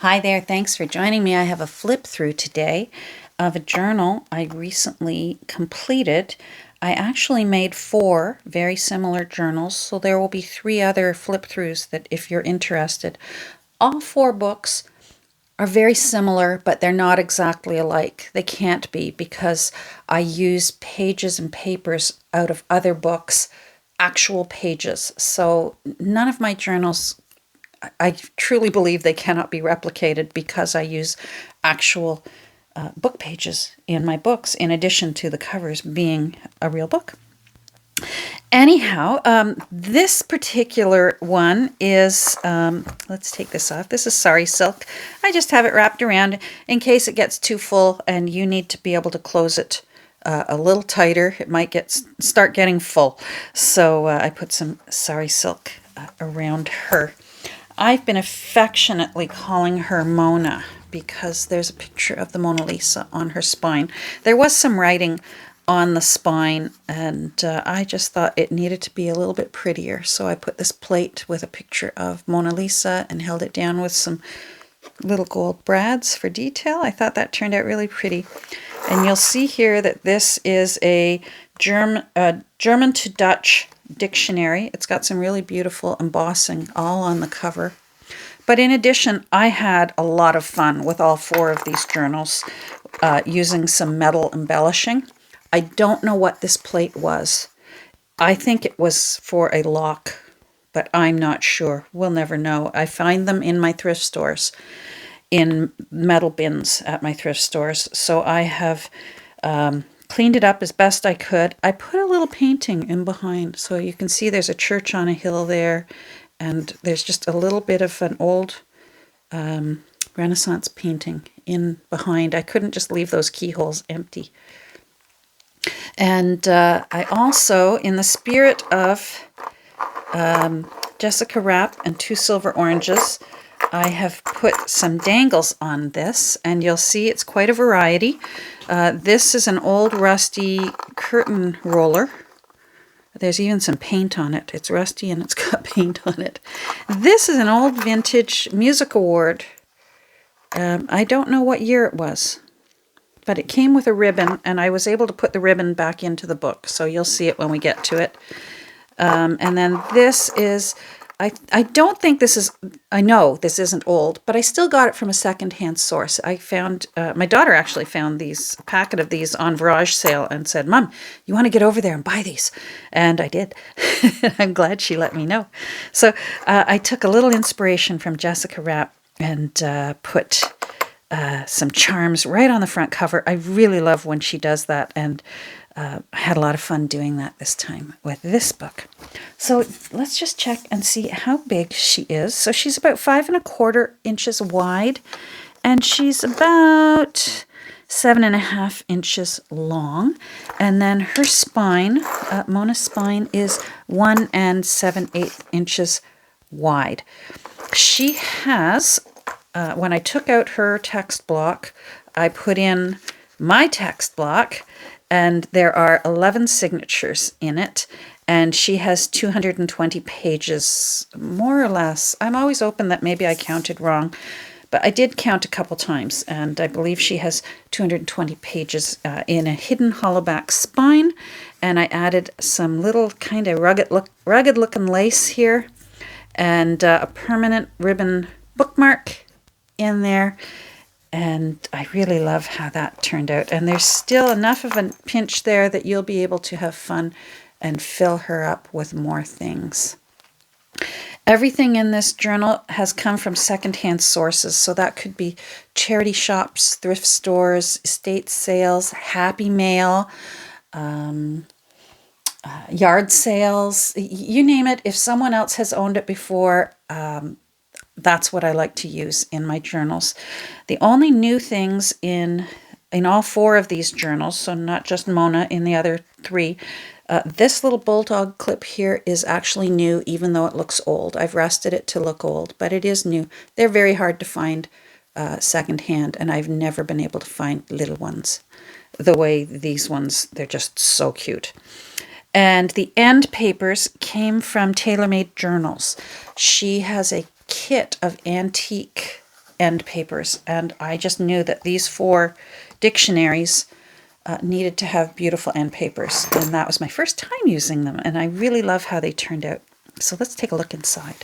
Hi there, thanks for joining me. I have a flip through today of a journal I recently completed. I actually made 4 very similar journals, so there will be 3 other flip throughs that if you're interested. All 4 books are very similar, but they're not exactly alike. They can't be because I use pages and papers out of other books, actual pages. So none of my journals, I truly believe they cannot be replicated because I use actual book pages in my books, in addition to the covers being a real book. Anyhow, this particular one is, let's take this off. This is sari silk. I just have it wrapped around in case it gets too full and you need to be able to close it a little tighter. It might start getting full. So I put some sari silk around her. I've been affectionately calling her Mona because there's a picture of the Mona Lisa on her spine. There was some writing on the spine, and I just thought it needed to be a little bit prettier. So I put this plate with a picture of Mona Lisa and held it down with some little gold brads for detail. I thought that turned out really pretty. And you'll see here that this is a German to Dutch dictionary. It's got some really beautiful embossing all on the cover. But in addition, I had a lot of fun with all 4 of these journals using some metal embellishing. I don't know what this plate was. I think it was for a lock, but I'm not sure. We'll never know. I find them in my thrift stores, in metal bins at my thrift stores. So I have cleaned it up as best I could. I put a little painting in behind, so you can see there's a church on a hill there, and there's just a little bit of an old Renaissance painting in behind. I couldn't just leave those keyholes empty. And I also, in the spirit of Jessica Rapp and 2 Silver Oranges, I have put some dangles on this, and you'll see it's quite a variety. This is an old rusty curtain roller. There's even some paint on it. It's rusty and it's got paint on it. This is an old vintage music award. I don't know what year it was, but it came with a ribbon, and I was able to put the ribbon back into the book, so you'll see it when we get to it. And then this is, I don't think this is, I know this isn't old, but I still got it from a secondhand source. I found, my daughter actually found a packet of these on Virage sale and said, "Mom, you want to get over there and buy these?" And I did. I'm glad she let me know. So I took a little inspiration from Jessica Rapp and put some charms right on the front cover. I really love when she does that, and I had a lot of fun doing that this time with this book. So let's just check and see how big she is. So she's about 5¼ inches wide, and she's about 7½ inches long. And then her spine, Mona's spine, is 1 7/8 inches wide. She has, when I took out her text block, I put in my text block, and there are 11 signatures in it, and she has 220 pages, more or less. I'm always open that maybe I counted wrong, but I did count a couple times, and I believe she has 220 pages in a hidden hollowback spine, and I added some little kind of rugged looking lace here, and a permanent ribbon bookmark in there. And I really love how that turned out. And there's still enough of a pinch there that you'll be able to have fun and fill her up with more things. Everything in this journal has come from secondhand sources. So that could be charity shops, thrift stores, estate sales, Happy Mail, yard sales, you name it. If someone else has owned it before, that's what I like to use in my journals. The only new things in all 4 of these journals, so not just Mona, in the other 3, this little bulldog clip here is actually new, even though it looks old. I've rusted it to look old, but it is new. They're very hard to find secondhand, and I've never been able to find little ones the way these ones, they're just so cute. And the end papers came from Tailor Made Journals. She has a kit of antique end papers, and I just knew that these 4 dictionaries needed to have beautiful end papers, and that was my first time using them, and I really love how they turned out. So let's take a look inside.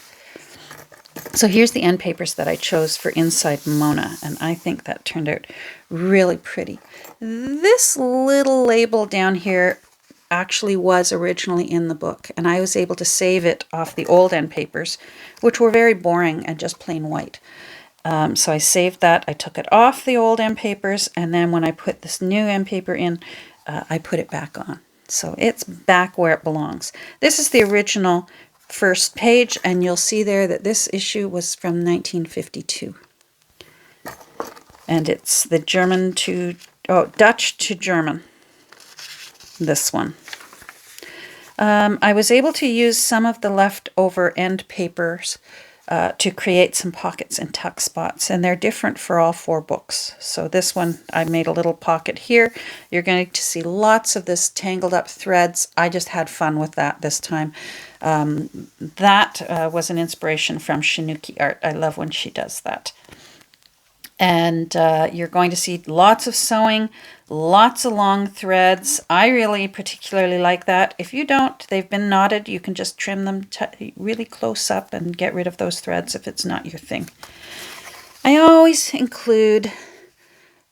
So here's the end papers that I chose for Inside Mona, and I think that turned out really pretty. This little label down here actually was originally in the book, and I was able to save it off the old end papers, which were very boring and just plain white. So I saved that. I took it off the old end papers, and then when I put this new end paper in, I put it back on. So it's back where it belongs. This is the original first page, and you'll see there that this issue was from 1952. And it's the Dutch to German, this one. I was able to use some of the leftover end papers to create some pockets and tuck spots, and they're different for all 4 books. So this one, I made a little pocket here. You're going to see lots of this tangled up threads. I just had fun with that this time. That was an inspiration from Shanouki Art. I love when she does that. And you're going to see lots of sewing, lots of long threads. I really particularly like that. If you don't, they've been knotted. You can just trim them really close up and get rid of those threads if it's not your thing. I always include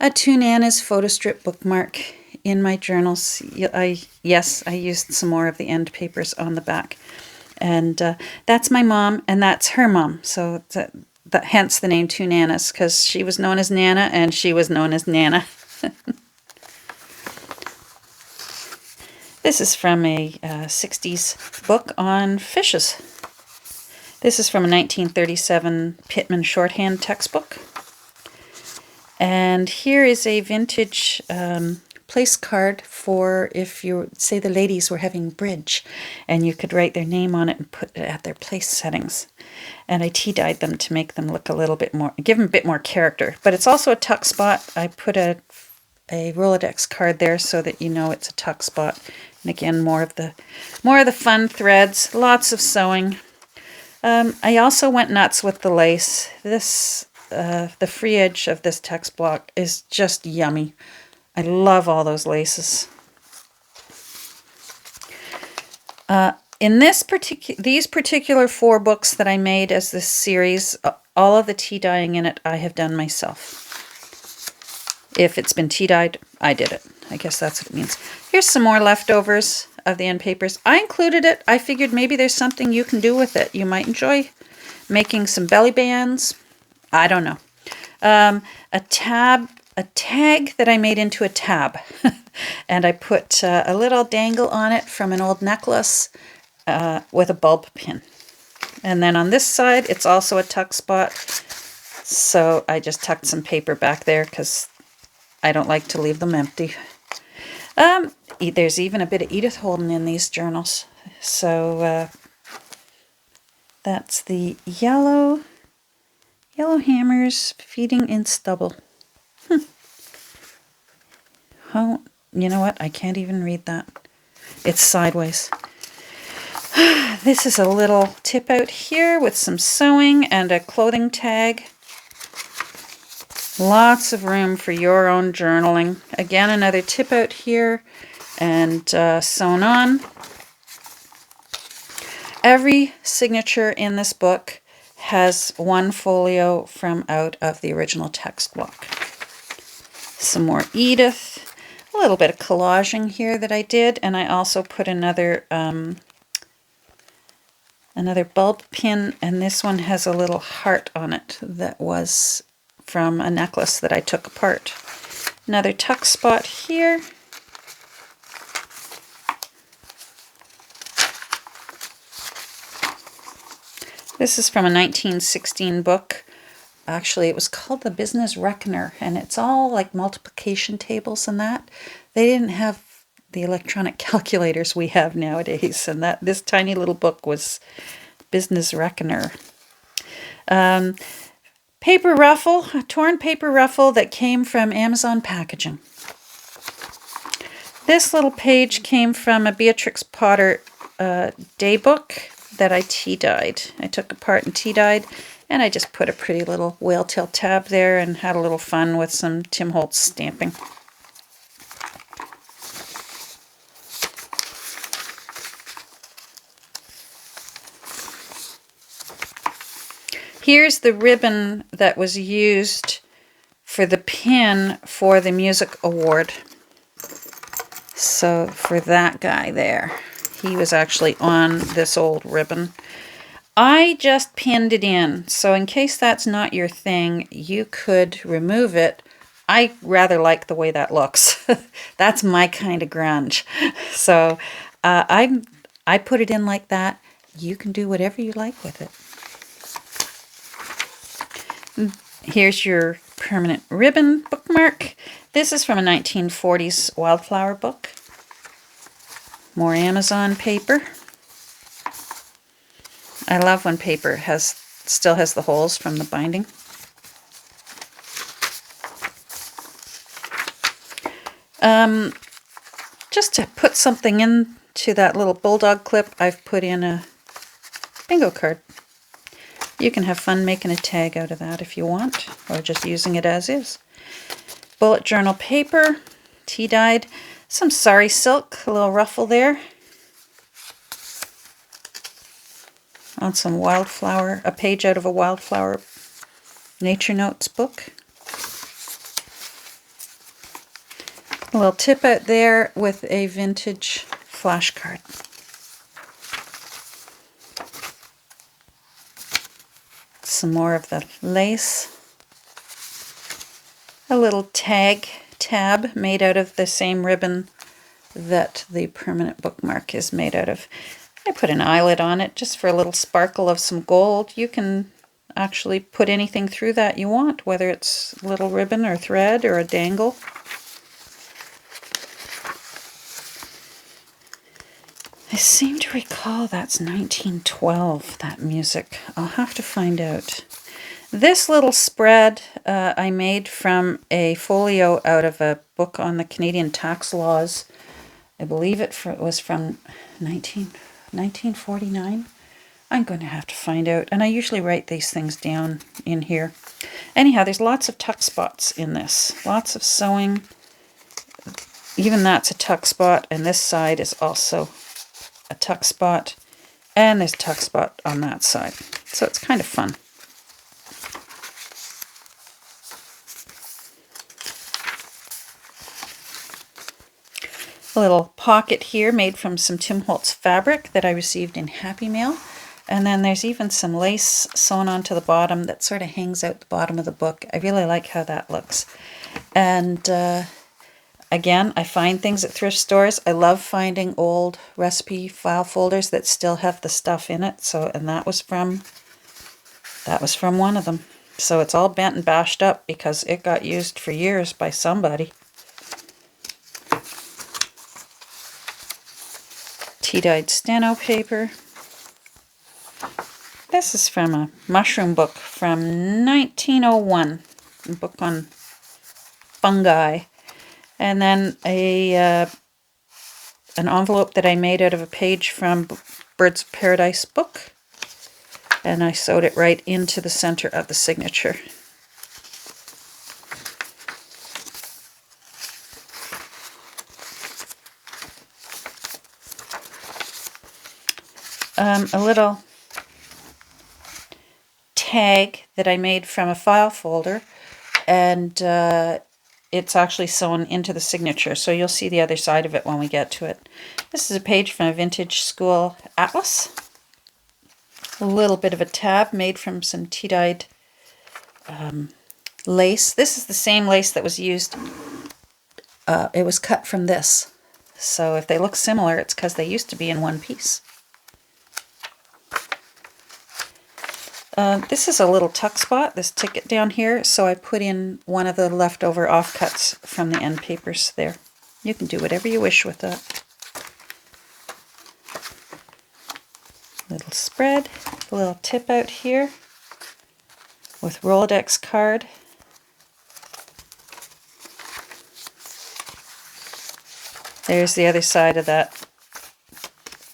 a Two Nanas photo strip bookmark in my journals. Yes, I used some more of the end papers on the back. And that's my mom, and that's her mom. So hence the name Two Nanas, because she was known as Nana and she was known as Nana. This is from a 60s book on fishes. This is from a 1937 Pittman shorthand textbook. And here is a vintage place card for if you say the ladies were having bridge, and you could write their name on it and put it at their place settings. And I tea-dyed them to make them look a little bit more, give them a bit more character. But it's also a tuck spot. I put a Rolodex card there so that you know it's a tuck spot. And again, more of the fun threads, lots of sewing. I also went nuts with the lace. This the free edge of this text block is just yummy. I love all those laces. In these particular 4 books that I made as this series, all of the tea dyeing in it I have done myself. If it's been tea dyed, I did it. I guess that's what it means. Here's some more leftovers of the end papers. I included it. I figured maybe there's something you can do with it. You might enjoy making some belly bands. I don't know. A tag that I made into a tab. And I put a little dangle on it from an old necklace with a bulb pin. And then on this side, it's also a tuck spot. So I just tucked some paper back there because I don't like to leave them empty. There's even a bit of Edith Holden in these journals. So that's the yellow hammers feeding in stubble. Oh, you know what? I can't even read that. It's sideways. This is a little tip out here with some sewing and a clothing tag. Lots of room for your own journaling. Again, another tip out here and sewn on. Every signature in this book has one folio from out of the original text block. Some more Edith. A little bit of collaging here that I did, and I also put another bulb pin, and this one has a little heart on it that was from a necklace that I took apart. Another tuck spot here. This is from a 1916 book. Actually, it was called The Business Reckoner, and it's all like multiplication tables and that. They didn't have the electronic calculators we have nowadays, and this tiny little book was Business Reckoner. Paper ruffle, a torn paper ruffle that came from Amazon packaging. This little page came from a Beatrix Potter day book that I tea-dyed. I took apart and tea-dyed, And I just put a pretty little whale tail tab there and had a little fun with some Tim Holtz stamping. Here's the ribbon that was used for the pin for the music award. So for that guy there, he was actually on this old ribbon. I just pinned it in, so in case that's not your thing, you could remove it. I rather like the way that looks. That's my kind of grunge. So I put it in like that. You can do whatever you like with it. Here's your permanent ribbon bookmark. This is from a 1940s wildflower book. More Amazon paper. I love when paper still has the holes from the binding. Just to put something into that little bulldog clip, I've put in a bingo card. You can have fun making a tag out of that if you want, or just using it as is. Bullet journal paper, tea-dyed, some sari silk, a little ruffle there. On some wildflower, a page out of a wildflower nature notes book. A little tip out there with a vintage flashcard. Some more of the lace. A little tab made out of the same ribbon that the permanent bookmark is made out of. I put an eyelet on it just for a little sparkle of some gold. You can actually put anything through that you want, whether it's a little ribbon or thread or a dangle. I seem to recall that's 1912, that music. I'll have to find out. This little spread I made from a folio out of a book on the Canadian tax laws. I believe it was from 1949. I'm going to have to find out, and I usually write these things down in here. Anyhow, there's lots of tuck spots in this. Lots of sewing. Even that's a tuck spot, and this side is also a tuck spot, and there's a tuck spot on that side. So it's kind of fun. A little pocket here made from some Tim Holtz fabric that I received in Happy Mail. And then there's even some lace sewn onto the bottom that sort of hangs out the bottom of the book. I really like how that looks. And again, I find things at thrift stores. I love finding old recipe file folders that still have the stuff in it. And that was from one of them. So it's all bent and bashed up because it got used for years by somebody. Tea-dyed steno paper. This is from a mushroom book from 1901, a book on fungi. And then an envelope that I made out of a page from Birds of Paradise book. And I sewed it right into the center of the signature. A little tag that I made from a file folder, and it's actually sewn into the signature, so you'll see the other side of it when we get to it. This is a page from a vintage school atlas. A little bit of a tab made from some tea-dyed lace. This is the same lace that was used. It was cut from this. So if they look similar, it's because they used to be in one piece. This is a little tuck spot, this ticket down here, so I put in one of the leftover offcuts from the end papers there. You can do whatever you wish with that. Little spread, a little tip out here with Rolodex card. There's the other side of that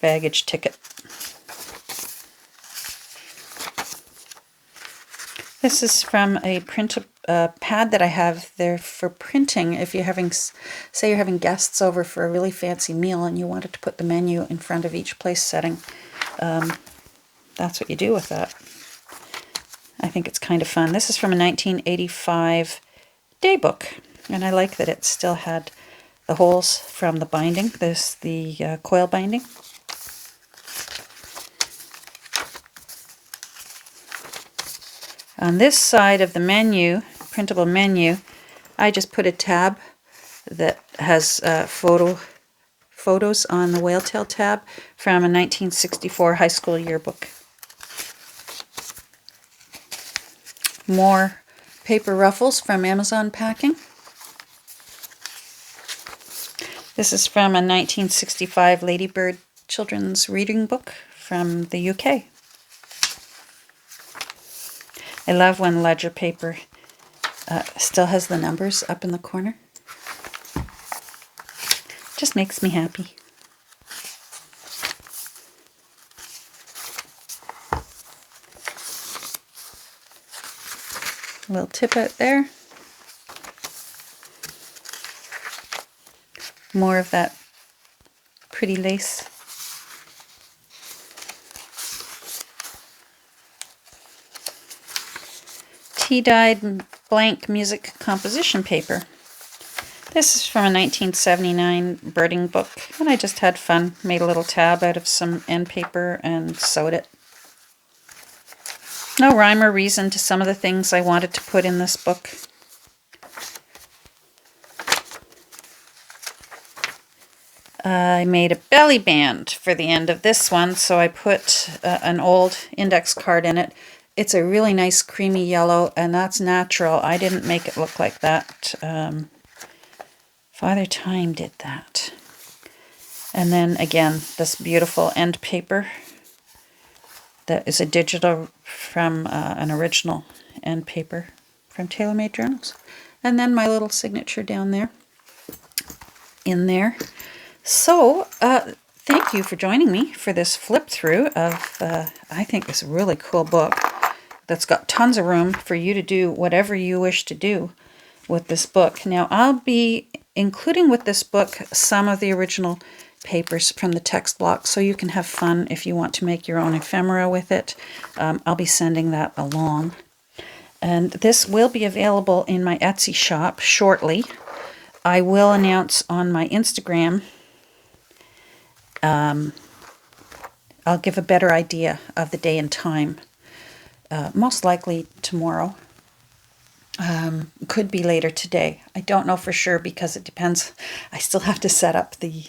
baggage ticket. This is from a pad that I have there for printing. If you're having, say you're having guests over for a really fancy meal and you wanted to put the menu in front of each place setting, that's what you do with that. I think it's kind of fun. This is from a 1985 daybook, and I like that it still had the holes from the binding. There's the coil binding. On this side of the menu, printable menu, I just put a tab that has photos on the whale tail tab from a 1964 high school yearbook. More paper ruffles from Amazon Packing. This is from a 1965 Ladybird children's reading book from the UK. I love when ledger paper still has the numbers up in the corner. Just makes me happy. A little tip out there. More of that pretty lace. Tea-dyed blank music composition paper. This is from a 1979 birding book, and I just had fun. Made a little tab out of some end paper and sewed it. No rhyme or reason to some of the things I wanted to put in this book. I made a belly band for the end of this one, so I put an old index card in it. It's a really nice creamy yellow, and that's natural. I didn't make it look like that. Father Time did that. And then again, this beautiful end paper that is a digital from an original end paper from TaylorMade Journals. And then my little signature down there, in there. So, thank you for joining me for this flip through of, I think, this really cool book that's got tons of room for you to do whatever you wish to do with this book. Now, I'll be including with this book some of the original papers from the text block, so you can have fun if you want to make your own ephemera with it. I'll be sending that along. And this will be available in my Etsy shop shortly. I will announce on my Instagram. I'll give a better idea of the day and time. Most likely tomorrow. Could be later today. I don't know for sure because it depends. I still have to set up the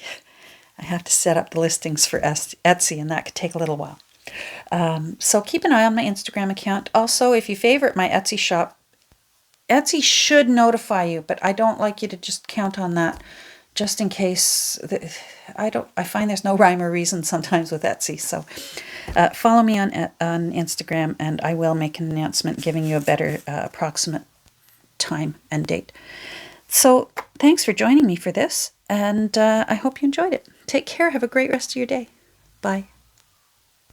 listings for Etsy, and that could take a little while. So keep an eye on my Instagram account. Also, if you favorite my Etsy shop, Etsy should notify you, but I don't like you to just count on that, just in case. I find there's no rhyme or reason sometimes with Etsy. So follow me on Instagram, and I will make an announcement giving you a better approximate time and date. So thanks for joining me for this, and I hope you enjoyed it. Take care. Have a great rest of your day. Bye.